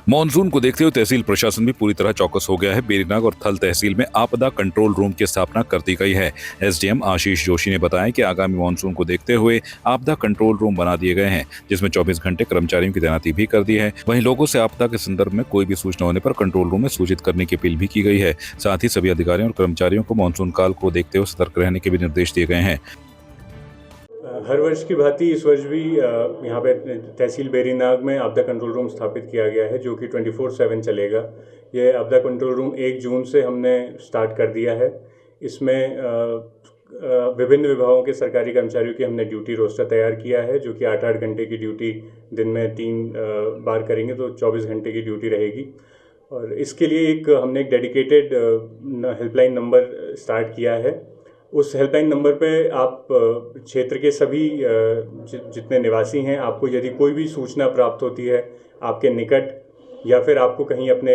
Monsoon को देखते हुए तहसील प्रशासन भी पूरी तरह चौकस हो गया है। बेरीनाग और थल तहसील में आपदा कंट्रोल रूम की स्थापना कर दी गई है। एसडीएम आशीष जोशी ने बताया कि आगामी मॉनसून को देखते हुए आपदा कंट्रोल रूम बना दिए गए हैं, जिसमें 24 घंटे कर्मचारियों की तैनाती भी कर दी है। वहीं लोगों से आपदा के संदर्भ में कोई भी सूचना होने पर कंट्रोल रूम में सूचित करने की अपील भी की गई है। साथ ही सभी अधिकारियों और कर्मचारियों को मॉनसून काल को देखते हुए सतर्क रहने के भी निर्देश दिए गए हैं। हर वर्ष की भांति इस वर्ष भी यहाँ पे तहसील बेरीनाग में आपदा कंट्रोल रूम स्थापित किया गया है, जो कि 24/7 चलेगा। ये आपदा कंट्रोल रूम 1 जून से हमने स्टार्ट कर दिया है। इसमें विभिन्न विभागों के सरकारी कर्मचारियों की हमने ड्यूटी रोस्टर तैयार किया है, जो कि 8-8 घंटे की ड्यूटी दिन में 3 बार करेंगे, तो 24 घंटे की ड्यूटी रहेगी। और इसके लिए हमने एक डेडिकेटेड हेल्पलाइन नंबर स्टार्ट किया है। उस हेल्पलाइन नंबर पे आप क्षेत्र के सभी जितने निवासी हैं, आपको यदि कोई भी सूचना प्राप्त होती है आपके निकट, या फिर आपको कहीं अपने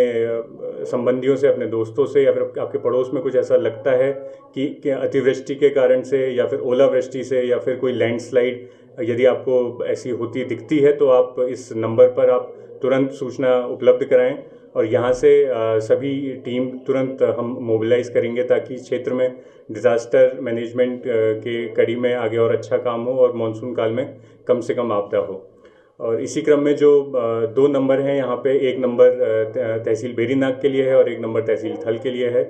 संबंधियों से, अपने दोस्तों से, या फिर आपके पड़ोस में कुछ ऐसा लगता है कि अतिवृष्टि के कारण से, या फिर ओलावृष्टि से, या फिर कोई लैंडस्लाइड यदि आपको ऐसी होती दिखती है, तो आप इस नंबर पर आप तुरंत सूचना उपलब्ध कराएं। और यहाँ से सभी टीम तुरंत हम मोबिलाइज करेंगे, ताकि क्षेत्र में डिज़ास्टर मैनेजमेंट के कड़ी में आगे और अच्छा काम हो और मानसून काल में कम से कम आपदा हो। और इसी क्रम में जो 2 नंबर हैं यहाँ पे, एक नंबर तहसील बेरीनाग के लिए है और एक नंबर तहसील थल के लिए है।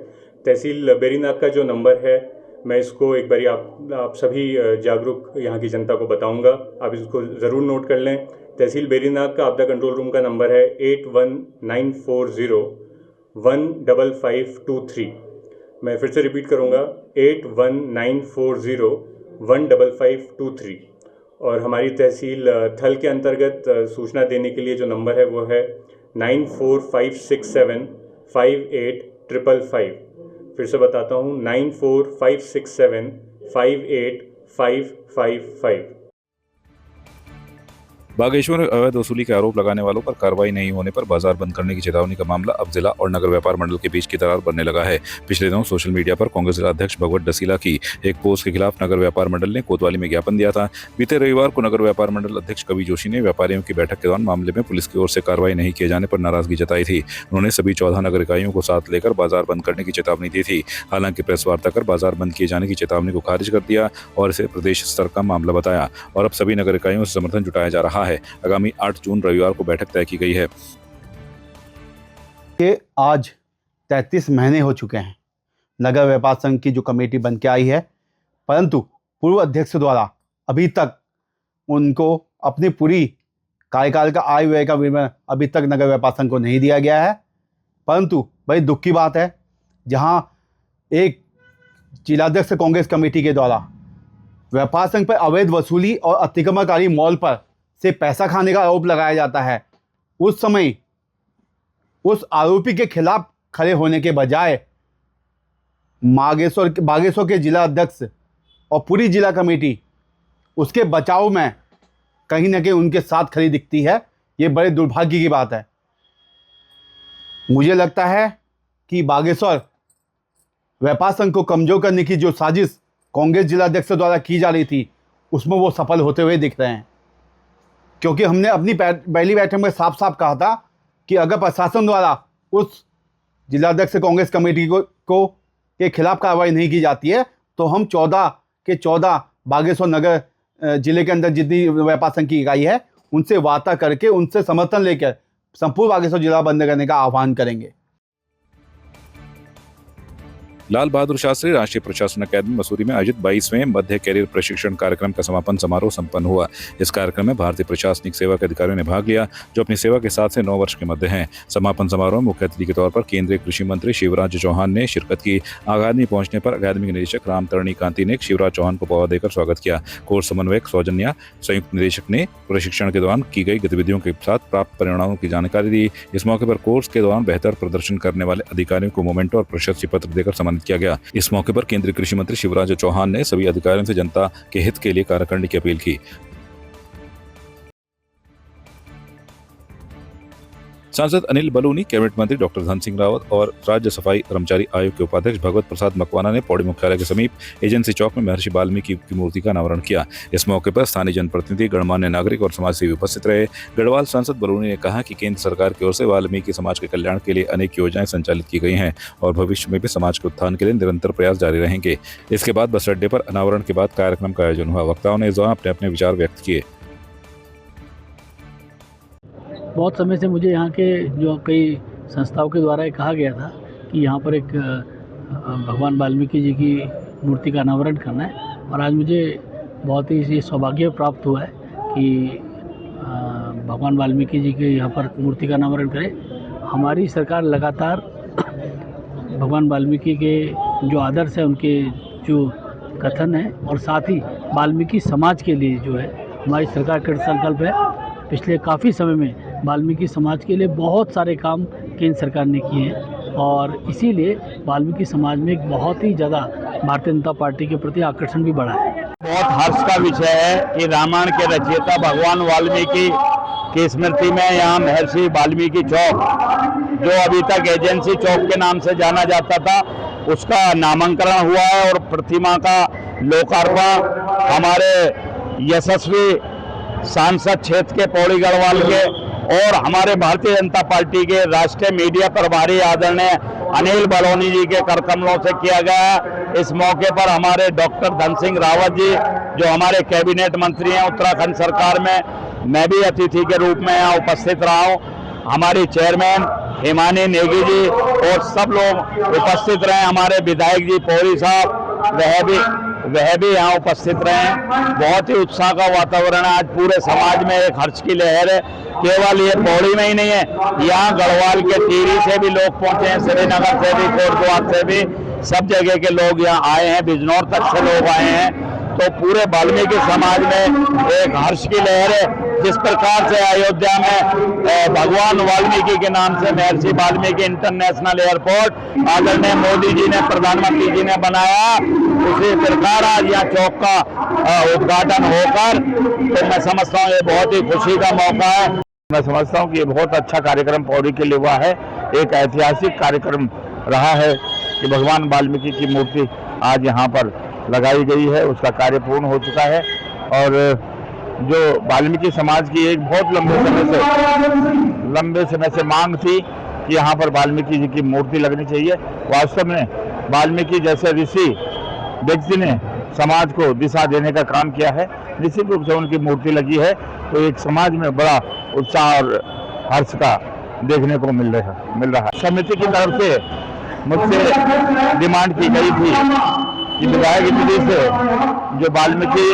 तहसील बेरीनाग का जो नंबर है, मैं इसको एक बारी आप सभी जागरूक यहाँ की जनता को बताऊँगा, आप इसको ज़रूर नोट कर लें। तहसील बेरीनाग का आपदा कंट्रोल रूम का नंबर है 8194015523। मैं फिर से रिपीट करूँगा, 8194015523। और हमारी तहसील थल के अंतर्गत सूचना देने के लिए जो नंबर है वो है 9456758555। फिर से बताता हूँ, 9456758555। बागेश्वर में अवैध वसूली के आरोप लगाने वालों पर कार्रवाई नहीं होने पर बाजार बंद करने की चेतावनी का मामला अब जिला और नगर व्यापार मंडल के बीच की दरार बनने लगा है। पिछले दिनों सोशल मीडिया पर कांग्रेस जिला अध्यक्ष भगवत डसीला की एक पोस्ट के खिलाफ नगर व्यापार मंडल ने कोतवाली में ज्ञापन दिया था। बीते रविवार को नगर व्यापार मंडल अध्यक्ष कवि जोशी ने व्यापारियों की बैठक के दौरान मामले में पुलिस की ओर से कार्रवाई नहीं किए जाने पर नाराजगी जताई थी। उन्होंने सभी 14 नगर इकाइयों को साथ लेकर बाजार बंद करने की चेतावनी दी थी। हालांकि प्रेस वार्ता कर बाजार बंद किए जाने की चेतावनी को खारिज कर दिया और इसे प्रदेश स्तर का मामला बताया और अब सभी नगर इकाइयों से समर्थन जुटाया जा रहा है। आगामी 8 जून रविवार को बैठक तय की गई है। कि आज 33 महीने हो चुके हैं नगर व्यापार संघ की जो कमेटी बन के आई है, परंतु पूर्व अध्यक्ष द्वारा अभी तक उनको अपनी पूरी कार्यकाल का आय व्यय का विवरण अभी तक नगर व्यापार संघ को नहीं दिया गया है। परंतु बड़ी दुख की बात है, जहां एक जिलाध्यक्ष कांग्रेस कमेटी के द्वारा व्यापार संघ पर अवैध वसूली और अतिक्रमणकारी मॉल पर से पैसा खाने का आरोप लगाया जाता है, उस समय उस आरोपी के खिलाफ खड़े होने के बजाय बागेश्वर के जिला अध्यक्ष और पूरी जिला कमेटी उसके बचाव में कहीं ना कहीं उनके साथ खड़ी दिखती है। ये बड़े दुर्भाग्य की बात है। मुझे लगता है कि बागेश्वर व्यापार संघ को कमजोर करने की जो साजिश कांग्रेस जिला अध्यक्ष द्वारा की जा रही थी, उसमें वो सफल होते हुए दिख रहे हैं। क्योंकि हमने अपनी पहली बैठक में साफ साफ कहा था कि अगर प्रशासन द्वारा उस जिलाध्यक्ष कांग्रेस कमेटी को के खिलाफ कार्रवाई नहीं की जाती है, तो हम 14 के 14 बागेश्वर नगर जिले के अंदर जितनी व्यापार संघ की इकाई है, उनसे वार्ता करके उनसे समर्थन लेकर संपूर्ण बागेश्वर जिला बंद करने का आह्वान करेंगे। लाल बहादुर शास्त्री राष्ट्रीय प्रशासन अकादमी मसूरी में आयोजित 22वें मध्य कैरियर प्रशिक्षण कार्यक्रम का समापन समारोह संपन्न हुआ। इस कार्यक्रम में भारतीय प्रशासनिक सेवा के अधिकारियों ने भाग लिया, जो अपनी सेवा के 7 से 9 वर्ष के मध्य हैं। समापन समारोह में मुख्य अतिथि के तौर पर केंद्रीय कृषि मंत्री शिवराज चौहान ने शिरकत की। अकादमी पहुंचने पर अकादमी के निदेशक रामतरणी कांति ने शिवराज चौहान को पौधा देकर स्वागत किया। कोर्स समन्वयक सौजन्या संयुक्त निदेशक ने प्रशिक्षण के दौरान की गई गतिविधियों के साथ प्राप्त परिणामों की जानकारी दी। इस मौके पर कोर्स के दौरान बेहतर प्रदर्शन करने वाले अधिकारियों को मोमेंटो और प्रशस्ति पत्र देकर सम्मानित किया गया। इस मौके पर केंद्रीय कृषि मंत्री शिवराज चौहान ने सभी अधिकारियों से जनता के हित के लिए कार्य करने की अपील की। सांसद अनिल बलूनी, कैबिनेट मंत्री डॉक्टर धन सिंह रावत और राज्य सफाई कर्मचारी आयोग के उपाध्यक्ष भगवत प्रसाद मकवाना ने पौड़ी मुख्यालय के समीप एजेंसी चौक में महर्षि वाल्मीकि की मूर्ति का अनावरण किया। इस मौके पर स्थानीय जनप्रतिनिधि, गणमान्य नागरिक और समाजसेवी उपस्थित रहे। गढ़वाल सांसद बलूनी ने कहा कि केंद्र सरकार की ओर से वाल्मीकि समाज के कल्याण के लिए अनेक योजनाएं संचालित की गई हैं और भविष्य में भी समाज के उत्थान के लिए निरंतर प्रयास जारी रहेंगे। इसके बाद बस अड्डे पर अनावरण के बाद कार्यक्रम का आयोजन हुआ। वक्ताओं ने इस दौरान अपने अपने विचार व्यक्त किए। बहुत समय से मुझे यहाँ के जो कई संस्थाओं के द्वारा कहा गया था कि यहाँ पर एक भगवान वाल्मीकि जी की मूर्ति का अनावरण करना है, और आज मुझे बहुत ही ये सौभाग्य प्राप्त हुआ है कि भगवान वाल्मीकि जी के यहाँ पर मूर्ति का अनावरण करें। हमारी सरकार लगातार भगवान वाल्मीकि के जो आदर्श है, उनके जो कथन है, और साथ ही वाल्मीकि समाज के लिए जो है हमारी सरकार का संकल्प है। पिछले काफ़ी समय में वाल्मीकि समाज के लिए बहुत सारे काम केंद्र सरकार ने किए हैं, और इसीलिए वाल्मीकि समाज में एक बहुत ही ज़्यादा भारतीय जनता पार्टी के प्रति आकर्षण भी बढ़ा है। बहुत हर्ष का विषय है कि रामायण के रचयिता भगवान वाल्मीकि की स्मृति में यहाँ महर्षि वाल्मीकि चौक, जो अभी तक एजेंसी चौक के नाम से जाना जाता था, उसका नामांकन हुआ है और प्रतिमा का लोकार्पण हमारे यशस्वी सांसद क्षेत्र के पौड़ी गढ़वाल के और हमारे भारतीय जनता पार्टी के राष्ट्रीय मीडिया प्रभारी आदरणीय अनिल बलूनी जी के कर कमलों से किया गया है। इस मौके पर हमारे डॉक्टर धन सिंह रावत जी, जो हमारे कैबिनेट मंत्री हैं उत्तराखंड सरकार में, मैं भी अतिथि के रूप में यहाँ उपस्थित रहा हूँ। हमारी चेयरमैन हिमानी नेगी जी और सब लोग उपस्थित रहे। हमारे विधायक जी पौड़ी साहब वह भी यहाँ उपस्थित रहे। बहुत ही उत्साह का वातावरण है। आज पूरे समाज में एक हर्ष की लहर है। केवल ये पौड़ी में ही नहीं है, यहाँ गढ़वाल के टीरी से भी लोग पहुंचे हैं, श्रीनगर से भी, कोटद्वार से भी, सब जगह के लोग यहाँ आए हैं, बिजनौर तक से लोग आए हैं। तो पूरे वाल्मीकि समाज में एक हर्ष की लहर है। जिस प्रकार से अयोध्या में भगवान वाल्मीकि के नाम से महर्षि वाल्मीकि इंटरनेशनल एयरपोर्ट आदरणीय मोदी जी ने, प्रधानमंत्री जी ने बनाया, उसी प्रकार आज यहाँ चौक का उद्घाटन होकर, तो मैं समझता हूँ ये बहुत ही खुशी का मौका है। मैं समझता हूँ कि ये बहुत अच्छा कार्यक्रम पौड़ी के लिए हुआ है। एक ऐतिहासिक कार्यक्रम रहा है कि भगवान वाल्मीकि की मूर्ति आज यहाँ पर लगाई गई है, उसका कार्य पूर्ण हो चुका है। और जो वाल्मीकि समाज की एक बहुत लंबे समय से मांग थी कि यहाँ पर वाल्मीकि जी की मूर्ति लगनी चाहिए। वास्तव में वाल्मीकि जैसे ऋषि व्यक्ति ने समाज को दिशा देने का काम किया है, निश्चित रूप से उनकी मूर्ति लगी है, तो एक समाज में बड़ा उत्साह और हर्ष का देखने को मिल रहा है। समिति की तरफ से मुझसे डिमांड की गई थी कि विधायक निधि से जो वाल्मीकि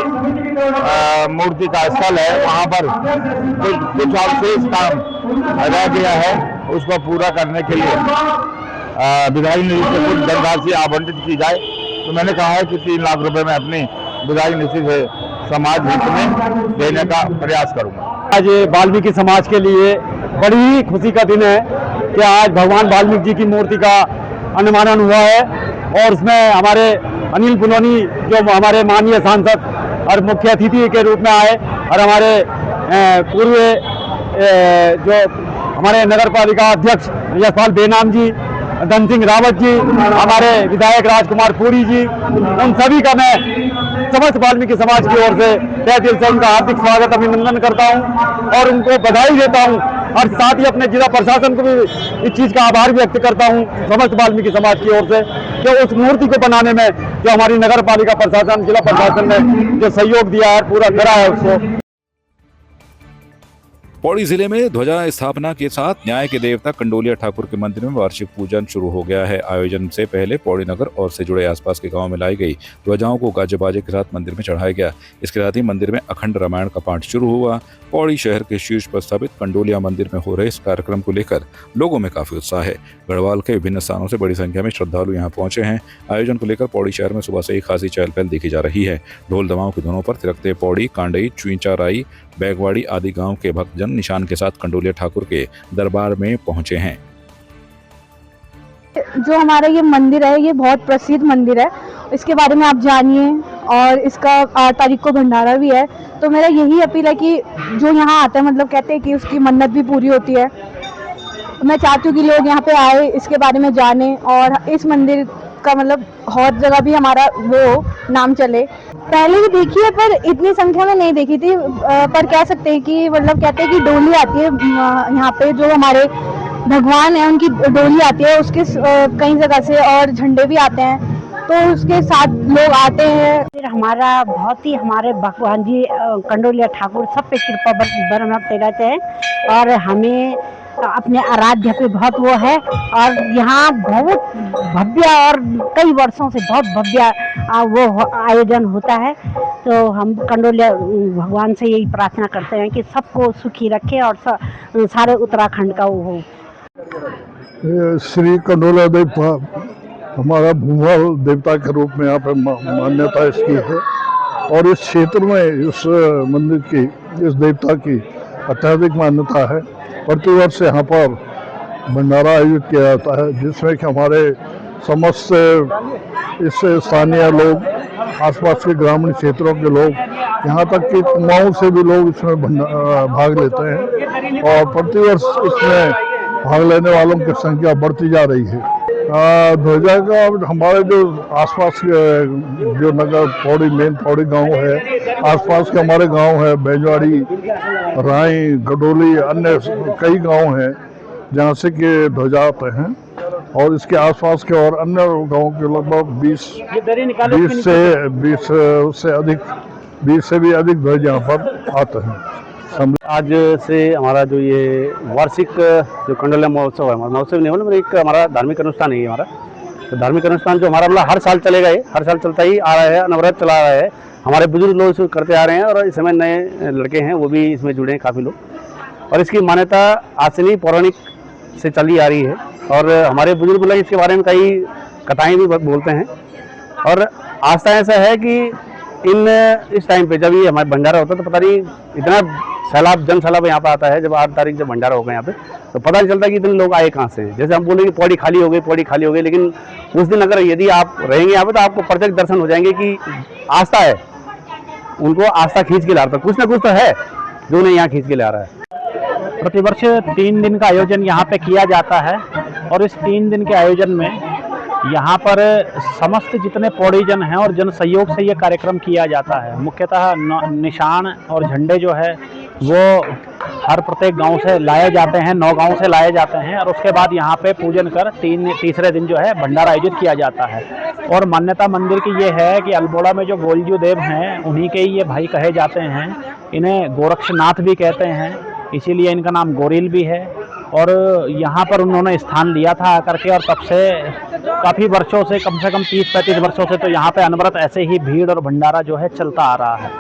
मूर्ति का स्थल है, वहाँ पर कुछ अवशेष काम रह गया है, उसको पूरा करने के लिए विधायक निधि से कुछ धनराशि आवंटित की जाए। तो मैंने कहा है कि 3 लाख रुपए मैं अपनी विधायक निधि से समाज हित में देने का प्रयास करूंगा। आज वाल्मीकि समाज के लिए बड़ी ही खुशी का दिन है कि आज भगवान वाल्मीकि जी की मूर्ति का अनावरण हुआ है, और उसमें हमारे अनिल बलूनी जो हमारे माननीय सांसद और मुख्य अतिथि के रूप में आए, और हमारे पूर्व जो हमारे नगर पालिका अध्यक्ष यशपाल बेनाम जी, धन सिंह रावत जी, हमारे विधायक राजकुमार पुरी जी, उन सभी का मैं समस्त वाल्मीकि समाज की ओर से तहे दिल से उनका हार्दिक स्वागत अभिनंदन करता हूं और उनको बधाई देता हूं, और साथ ही अपने जिला प्रशासन को भी इस चीज़ का आभार व्यक्त करता हूं समस्त वाल्मीकि समाज की ओर से, कि उस मूर्ति को बनाने में जो हमारी नगर पालिका प्रशासन, जिला प्रशासन ने जो सहयोग दिया है, पूरा करा है उसको। पौड़ी जिले में ध्वजा स्थापना के साथ न्याय के देवता कंडोलिया ठाकुर के मंदिर में वार्षिक पूजन शुरू हो गया है। आयोजन से पहले पौड़ी नगर और से जुड़े आसपास के गांव में लाई गई ध्वजाओं को गाजे बाजे के साथ मंदिर में चढ़ाया गया। इसके साथ ही मंदिर में अखंड रामायण का पाठ शुरू हुआ। पौड़ी शहर के शीर्ष पर स्थापित कंडोलिया मंदिर में हो रहे इस कार्यक्रम को लेकर लोगों में काफी उत्साह है। गढ़वाल के विभिन्न स्थानों से बड़ी संख्या में श्रद्धालु यहाँ पहुंचे हैं। आयोजन को लेकर पौड़ी शहर में सुबह से ही खासी चहल पहल देखी जा रही है। ढोल दमाओं की धुनों पर तिरकते पौड़ी, कांडई, चुईचाराई, बैगवाड़ी आदि गांव के भक्तजन निशान के साथ कंडोलिया ठाकुर के दरबार में पहुंचे हैं। जो हमारा ये मंदिर है, ये बहुत प्रसिद्ध मंदिर है, इसके बारे में आप जानिए, और इसका 8 तारीख को भंडारा भी है। तो मेरा यही अपील है कि जो यहाँ आता है, मतलब कहते हैं कि उसकी मन्नत भी पूरी होती है, मैं चाहती हूँ कि लोग यहाँ पे आए, इसके बारे में जाने और इस मंदिर का मतलब हर जगह भी हमारा वो नाम चले। पहले भी देखी है पर इतनी संख्या में नहीं देखी थी, पर कह सकते हैं कि मतलब कहते हैं कि डोली आती है यहाँ पे, जो हमारे भगवान है उनकी डोली आती है उसके कई जगह से, और झंडे भी आते हैं तो उसके साथ लोग आते हैं। फिर हमारा बहुत ही हमारे भगवान जी कंडोलिया ठाकुर सब पे कृपा बरसते रहते हैं और हमें अपने आराध्य पे बहुत वो है, और यहाँ बहुत भव्य और कई वर्षों से बहुत भव्य वो आयोजन होता है। तो हम कंडोलिया भगवान से यही प्रार्थना करते हैं कि सबको सुखी रखे और सारे उत्तराखंड का वो हो। श्री कंडोलिया देव हमारा भूमाल देवता के रूप में यहाँ पर मान्यता इसकी है, और इस क्षेत्र में इस मंदिर की, इस देवता की अत्यधिक मान्यता है। प्रतिवर्ष यहाँ पर भंडारा आयोजित किया जाता है, जिसमें कि हमारे समस्त इस स्थानीय लोग, आसपास के ग्रामीण क्षेत्रों के लोग, यहाँ तक कि कुमाऊं से भी लोग इसमें भाग लेते हैं, और प्रतिवर्ष इसमें भाग लेने वालों की संख्या बढ़ती जा रही है। ध्वजा का हमारे जो आसपास के जो नगर पौड़ी, मेन पौड़ी गांव है, आसपास के हमारे गांव है बेंजवाड़ी, राई, गडोली, अन्य कई गांव हैं जहां से कि ध्वजा आते हैं, और इसके आसपास के और अन्य गांवों के लगभग 20 से भी अधिक ध्वज यहाँ पर आते हैं। आज से हमारा जो ये वार्षिक जो कंडोलिया महोत्सव है, महोत्सव नहीं मतलब एक हमारा धार्मिक अनुष्ठान है हमारा। तो धार्मिक अनुष्ठान जो हमारा मतलब हर साल चलेगा, ये हर साल चलता ही आ रहा है, अनवरत चला आ रहा है। हमारे बुजुर्ग लोग इसको करते आ रहे हैं, और इस समय नए लड़के हैं वो भी इसमें जुड़े हैं काफ़ी लोग, और इसकी मान्यता आज से नहीं पौराणिक से चली आ रही है, और हमारे बुजुर्ग लोग इसके बारे में कई कथाएँ भी बोलते हैं। और आस्था ऐसा है कि इस टाइम पे जब ये हमारे भंडारा होता है तो पता नहीं इतना सैलाब, जन सैलाब यहाँ पे आता है। जब 8 तारीख जब भंडारा होगा यहाँ पे तो पता नहीं चलता कि इतने लोग आए कहाँ से हैं। जैसे हम बोलेंगे पौड़ी खाली हो गई, पौड़ी खाली हो गई, लेकिन उस दिन अगर यदि आप रहेंगे यहाँ पे तो आपको प्रत्यक्ष दर्शन हो जाएंगे कि आस्था है, उनको आस्था खींच के ला रहा है, कुछ ना कुछ तो है जो उन्हें यहाँ खींच के ला रहा है। प्रतिवर्ष 3 दिन का आयोजन यहाँ पे किया जाता है, और इस 3 दिन के आयोजन में यहाँ पर समस्त जितने पौड़ीजन हैं और जन सहयोग से ये कार्यक्रम किया जाता है। मुख्यतः निशान और झंडे जो है वो हर प्रत्येक गांव से लाए जाते हैं, 9 गांव से लाए जाते हैं, और उसके बाद यहाँ पे पूजन कर तीसरे दिन जो है भंडारा आयोजित किया जाता है। और मान्यता मंदिर की ये है कि अल्मोड़ा में जो गोलजू देव हैं उन्हीं के ही ये भाई कहे जाते हैं। इन्हें गोरक्षनाथ भी कहते हैं, इसीलिए इनका नाम गोरिल भी है। और यहाँ पर उन्होंने स्थान लिया था आकर के, और तब से काफ़ी वर्षों से, कम से कम 30-35 वर्षों से तो यहाँ पे अनवरत ऐसे ही भीड़ और भंडारा जो है चलता आ रहा है।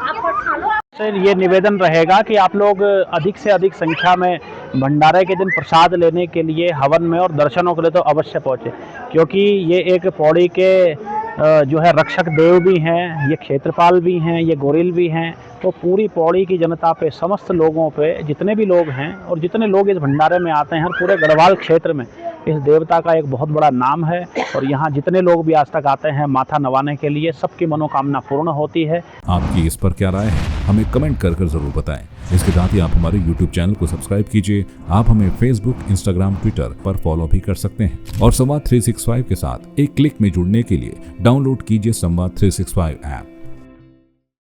सर ये निवेदन रहेगा कि आप लोग अधिक से अधिक संख्या में भंडारे के दिन प्रसाद लेने के लिए, हवन में और दर्शनों के लिए तो अवश्य पहुँचे, क्योंकि ये एक पौड़ी के जो है रक्षक देव भी हैं, ये क्षेत्रपाल भी हैं, ये गोरिल भी हैं। तो पूरी पौड़ी की जनता पे, समस्त लोगों पे, जितने भी लोग हैं और जितने लोग इस भंडारे में आते हैं, पूरे गढ़वाल क्षेत्र में इस देवता का एक बहुत बड़ा नाम है। और यहाँ जितने लोग भी आज तक आते हैं माथा नवाने के लिए, सबकी मनोकामना पूर्ण होती है। आपकी इस पर क्या राय है, हमें कमेंट कर जरूर बताएं। इसके साथ ही आप हमारे YouTube चैनल को सब्सक्राइब कीजिए। आप हमें Facebook, Instagram, Twitter पर फॉलो भी कर सकते हैं, और संवाद 365 के साथ एक क्लिक में जुड़ने के लिए डाउनलोड कीजिए संवाद 365 ऐप।